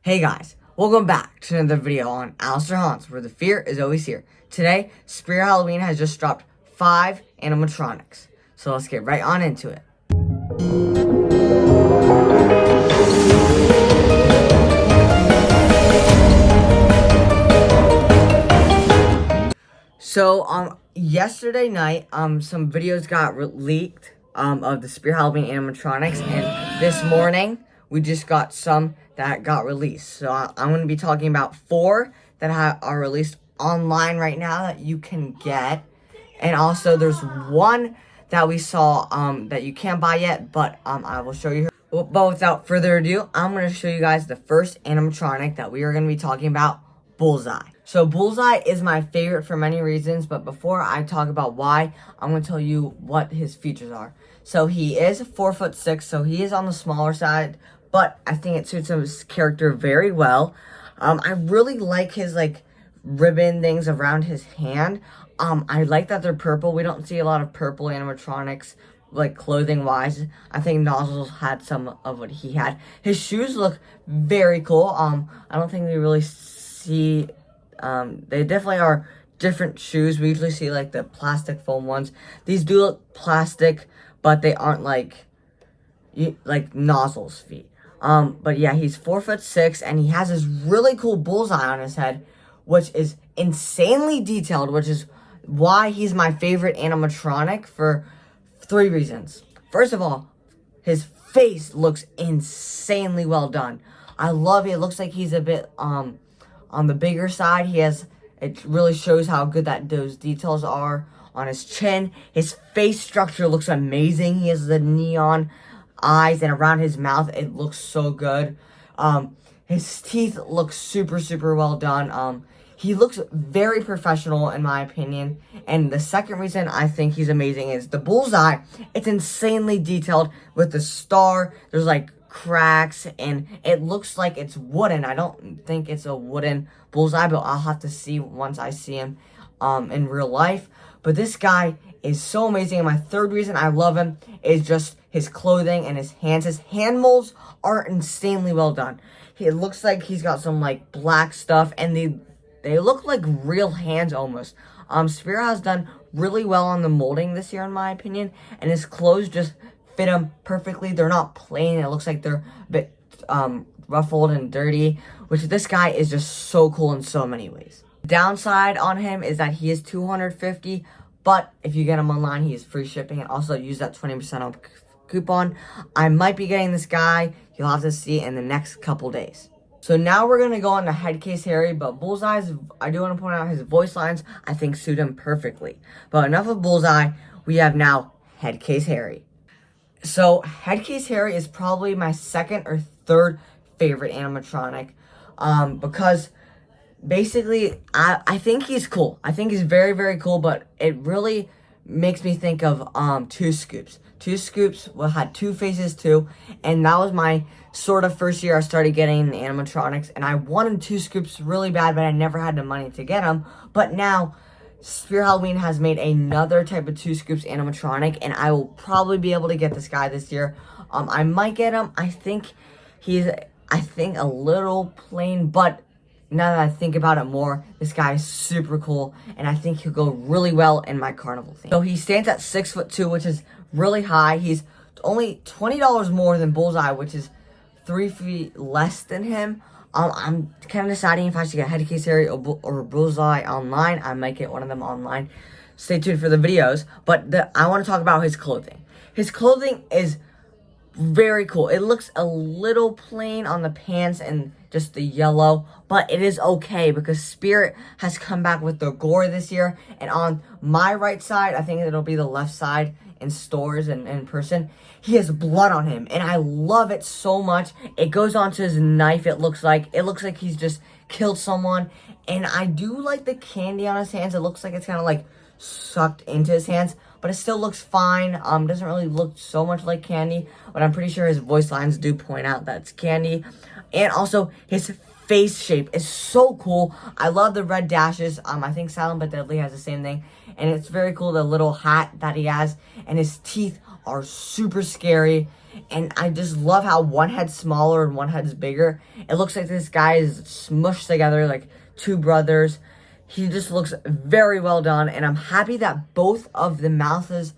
Hey guys, welcome back to another video on Alistair Haunts, where the fear is always here. Today, Spirit Halloween has just dropped 5 animatronics, so let's get right on into it. So, yesterday night, some videos got leaked, of the Spirit Halloween animatronics, and this morning, we just got some that got released. So, I'm going to be talking about 4 that are released online right now that you can get, and also there's 1 that we saw, that you can't buy yet, but, I will show you. But without further ado, I'm going to show you guys the first animatronic that we are going to be talking about, Bullseye. So Bullseye is my favorite for many reasons, but before I talk about why, I'm going to tell you what his features are. So he is 4'6", so he is on the smaller side, but I think it suits his character very well. I really like his ribbon things around his hand. I like that they're purple. We don't see a lot of purple animatronics, clothing wise. I think Nozzles had some of what he had. His shoes look very cool. I don't think we really see, they definitely are different shoes. We usually see the plastic foam ones. These do look plastic, but they aren't like Nozzles' feet. But yeah, he's 4'6", and he has this really cool bullseye on his head, which is insanely detailed, which is why he's my favorite animatronic for 3 reasons. First of all, his face looks insanely well done. I love it. It looks like he's a bit, on the bigger side. It really shows how good those details are on his chin. His face structure looks amazing. He has the neon eyes, and around his mouth, it looks so good. His teeth look super, super well done. He looks very professional, in my opinion. And the second reason I think he's amazing is the bullseye. It's insanely detailed with the star. There's cracks, and it looks like it's wooden. I don't think it's a wooden bullseye, but I'll have to see once I see him in real life. But this guy is so amazing, and my third reason I love him is just his clothing and his hands. His hand molds are insanely well done. It looks like he's got some black stuff, and they look like real hands almost. Spirit has done really well on the molding this year, in my opinion, and his clothes just fit him perfectly. They're not plain. It looks like they're a bit ruffled and dirty, which this guy is just so cool in so many ways. Downside on him is that he is $250, but if you get him online, he is free shipping, and also use that 20% off coupon. I might be getting this guy. You'll have to see in the next couple days. So now we're going to go on to Headcase Harry, but Bullseye's, I do want to point out his voice lines, I think suit him perfectly. But enough of Bullseye, we have now Headcase Harry. So Headcase Harry is probably my second or third favorite animatronic, because basically, I think he's cool. I think he's very, very cool, but it really makes me think of 2 Scoops. 2 Scoops had 2 faces too, and that was my sort of first year I started getting the animatronics, and I wanted 2 Scoops really bad, but I never had the money to get them. But now, Spirit Halloween has made another type of 2 Scoops animatronic, and I will probably be able to get this guy this year. I might get him. I think he's, a little plain, but now that I think about it more, this guy is super cool, and I think he'll go really well in my carnival theme. So he stands at 6'2", which is really high. He's only $20 more than Bullseye, which is 3 feet less than him. I'm kind of deciding if I should get Headcase Harry or Bullseye online. I might get one of them online. Stay tuned for the videos. But I want to talk about his clothing. His clothing is very cool. It looks a little plain on the pants and just the yellow, but it is okay because Spirit has come back with the gore this year. And on my right side, I think it'll be the left side in stores and in person, he has blood on him, and I love it so much. It goes onto his knife. It looks like he's just killed someone, and I do like the candy on his hands. It looks like it's kind of sucked into his hands, but it still looks fine. Doesn't really look so much like candy, but I'm pretty sure his voice lines do point out that it's candy. And also his face shape is so cool. I love the red dashes. I think Silent But Deadly has the same thing, and it's very cool, the little hat that he has, and his teeth are super scary. And I just love how one head's smaller and one head's bigger. It looks like this guy is smushed together like two brothers. He just looks very well done. And I'm happy that both of the mouths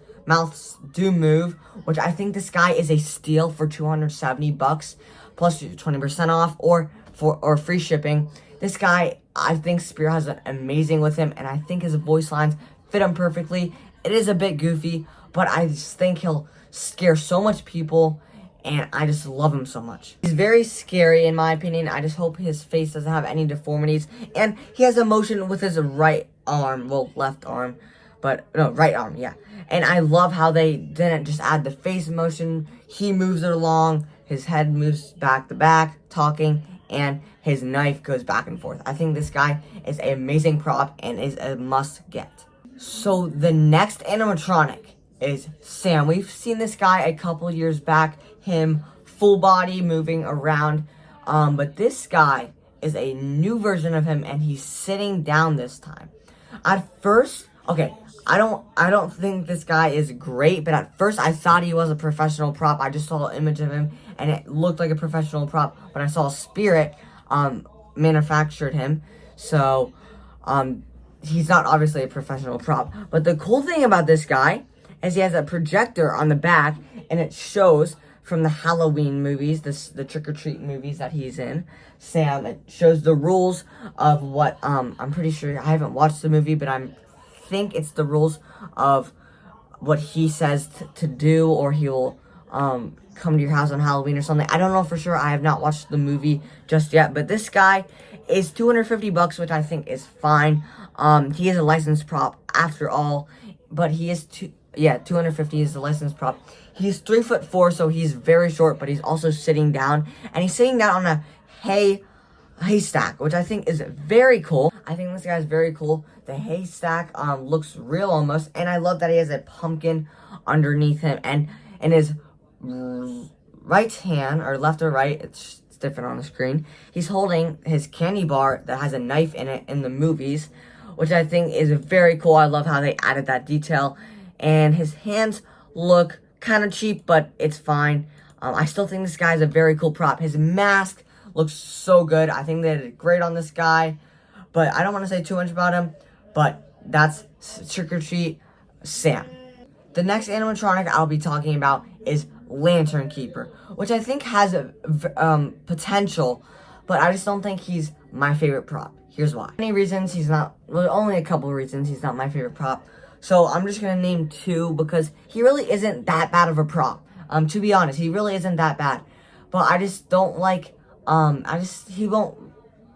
do move, which I think this guy is a steal for 270 bucks plus 20% off or free shipping. This guy, I think Spear has an amazing with him, and I think his voice lines fit him perfectly. It is a bit goofy, but I just think he'll scare so much people, and I just love him so much. He's very scary in my opinion. I just hope his face doesn't have any deformities, and he has emotion with his right arm, well, left arm, but no, right arm, yeah. And I love how they didn't just add the face motion. He moves it along, his head moves back to back, talking, and his knife goes back and forth. I think this guy is an amazing prop and is a must get. So the next animatronic is Sam. We've seen this guy a couple years back, him full body moving around, but this guy is a new version of him, and he's sitting down this time. At first, okay, I don't think this guy is great, but at first I thought he was a professional prop. I just saw an image of him and it looked like a professional prop. When I saw Spirit manufactured him, so he's not obviously a professional prop. But the cool thing about this guy is he has a projector on the back, and it shows from the Halloween movies, the trick-or-treat movies that he's in, Sam. It shows the rules of what, I'm pretty sure, I haven't watched the movie, but I think it's the rules of what he says to do, or he'll come to your house on Halloween or something. I don't know for sure. I have not watched the movie just yet, but this guy is 250 bucks, which I think is fine. He is a licensed prop after all, but he is 250 is the licensed prop. He's 3'4", so he's very short, but he's also sitting down, and he's sitting down on a haystack, which I think is very cool. I think this guy is very cool. The haystack looks real almost, and I love that he has a pumpkin underneath him, and in his right hand, or left or right, it's different on the screen, he's holding his candy bar that has a knife in it in the movies, which I think is very cool. I love how they added that detail, and his hands look kind of cheap, but it's fine. I still think this guy is a very cool prop. His mask looks so good. I think they did great on this guy, but I don't want to say too much about him, but that's Trick or Treat Sam. The next animatronic I'll be talking about is Lantern Keeper, which I think has potential, but I just don't think he's my favorite prop. Here's why. Many reasons he's not, well, only a couple of reasons he's not my favorite prop. So I'm just going to name two because he really isn't that bad of a prop. To be honest, he really isn't that bad. But I just don't like, he won't,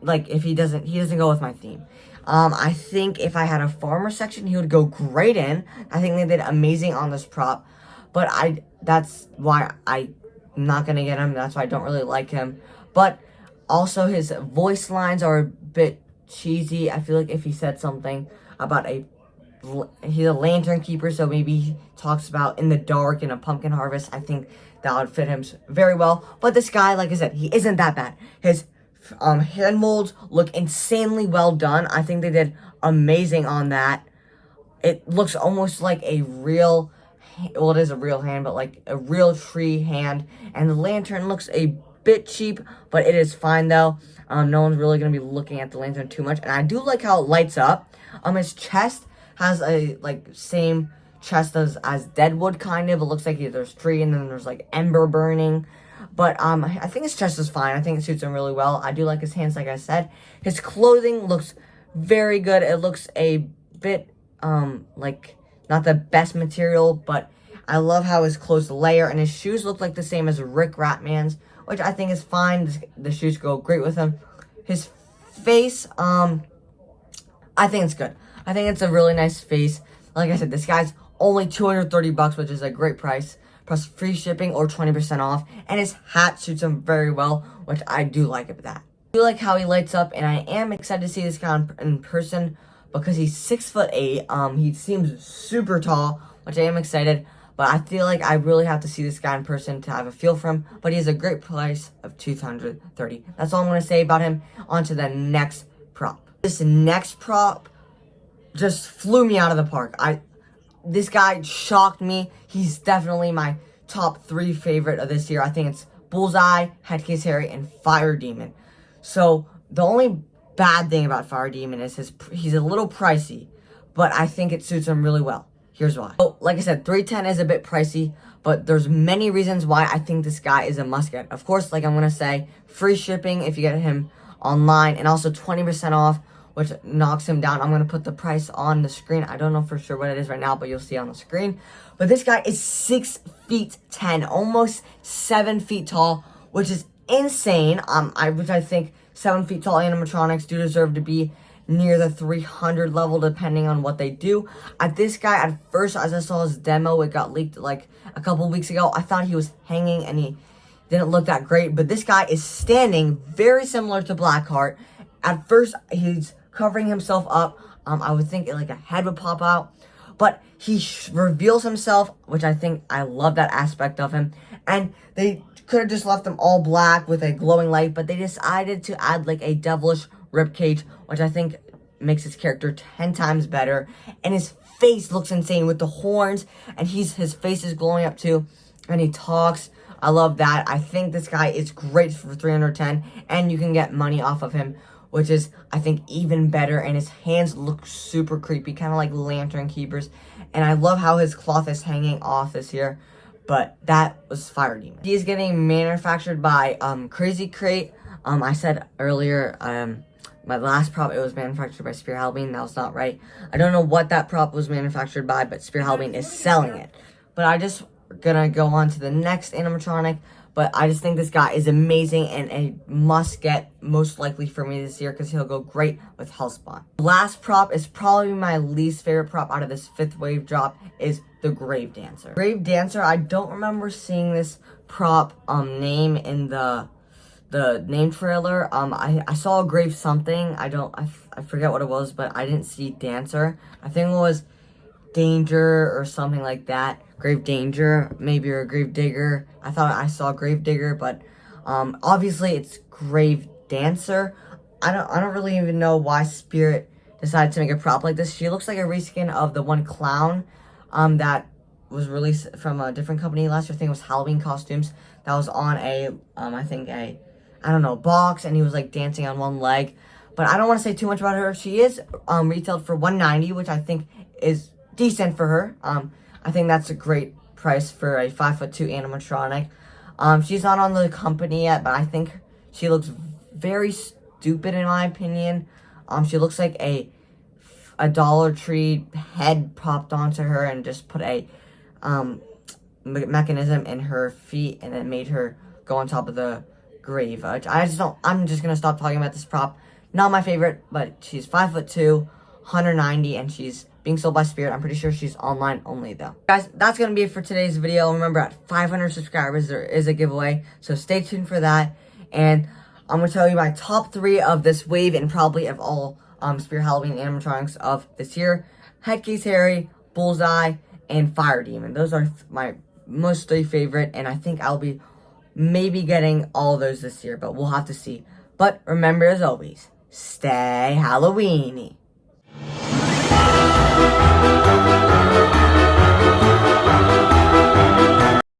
like, if he doesn't go with my theme. I think if I had a farmer section, he would go great in. I think they did amazing on this prop. But that's why I'm not going to get him. That's why I don't really like him. But also his voice lines are a bit cheesy. I feel like if he said something about he's a lantern keeper, so maybe he talks about in the dark and a pumpkin harvest, I think that would fit him very well. But this guy, like I said, he isn't that bad. His hand molds look insanely well done. I think they did amazing on that. It looks almost like a real, well, it is a real hand, but like a real tree hand. And the lantern looks a bit cheap, but it is fine though. No one's really going to be looking at the lantern too much. And I do like how it lights up. His chest has a, like, same chest as Deadwood, kind of. It looks like there's tree and then there's, like, ember burning. But, I think his chest is fine. I think it suits him really well. I do like his hands, like I said. His clothing looks very good. It looks a bit, like, not the best material, but I love how his clothes layer. And his shoes look like the same as Rick Ratman's, which I think is fine. The shoes go great with him. His face, I think it's good. I think it's a really nice face. Like I said, this guy's only 230 bucks, which is a great price, plus free shipping or 20% off. And his hat suits him very well, which I do like about that. I do like how he lights up, and I am excited to see this guy in person because he's 6'8". He seems super tall, which I am excited. But I feel like I really have to see this guy in person to have a feel for him. But he has a great price of $230. That's all I'm going to say about him. On to the next prop. This next prop just flew me out of the park. this guy shocked me. He's definitely my top 3 favorite of this year. I think it's Bullseye, Headcase Harry, and Fire Demon. So the only bad thing about Fire Demon is he's a little pricey, but I think it suits him really well. Here's why. So, like I said, 310 is a bit pricey, but there's many reasons why I think this guy is a must-get. Of course, like I'm going to say, free shipping if you get him online, and also 20% off, which knocks him down. I'm going to put the price on the screen. I don't know for sure what it is right now, but you'll see on the screen. But this guy is 6 feet 10, almost 7 feet tall, which is insane. Which I think 7 feet tall animatronics do deserve to be near the 300 level, depending on what they do. This guy, at first, as I saw his demo, it got leaked like a couple weeks ago. I thought he was hanging and he didn't look that great, but this guy is standing very similar to Blackheart. At first, he's covering himself up. I would think like a head would pop out, but he reveals himself, which I think I love that aspect of him. And they could have just left him all black with a glowing light, but they decided to add like a devilish ribcage, which I think makes his character 10 times better. And his face looks insane with the horns, and his face is glowing up too, and he talks. I love that. I think this guy is great for 310, and you can get money off of him, which is, I think, even better. And his hands look super creepy, kind of like lantern keepers. And I love how his cloth is hanging off this year. But that was Fire Demon. He is getting manufactured by Crazy Crate. I said earlier, my last prop, it was manufactured by Spear Halloween. That was not right. I don't know what that prop was manufactured by, but Spear Halloween is selling it. But I just gonna go on to the next animatronic. But I just think this guy is amazing and a must-get, most likely for me this year, because he'll go great with Hellspawn. Last prop is probably my least favorite prop out of this 5th wave drop, is the Grave Dancer. Grave Dancer, I don't remember seeing this prop name in the name trailer. I saw a Grave something. I forget what it was, but I didn't see Dancer. I think it was Danger or something like that. Grave Danger, maybe, or Grave Digger. I thought I saw Grave Digger, but obviously it's Grave Dancer. I don't really even know why Spirit decided to make a prop like this. She looks like a reskin of the one clown that was released from a different company last year. I think it was Halloween Costumes. That was on I don't know, box, and he was like dancing on one leg. But I don't want to say too much about her. She is retailed for $190, which I think is decent for her. I think that's a great price for a 5'2" animatronic. She's not on the company yet, but I think she looks very stupid in my opinion. She looks like a Dollar Tree head popped onto her and just put a mechanism in her feet, and it made her go on top of the grave. I'm just gonna stop talking about this prop. Not my favorite, but she's 5'2", 190, and she's being sold by Spirit. I'm pretty sure she's online only though. Guys, that's gonna be it for today's video. Remember, at 500 subscribers, there is a giveaway, so stay tuned for that. And I'm gonna tell you my top 3 of this wave, and probably of all Spirit Halloween animatronics of this year: Headcase Harry, Bullseye, and Fire Demon. Those are my most 3 favorite, and I think I'll be maybe getting all those this year, but we'll have to see. But remember, as always, stay Halloweeny.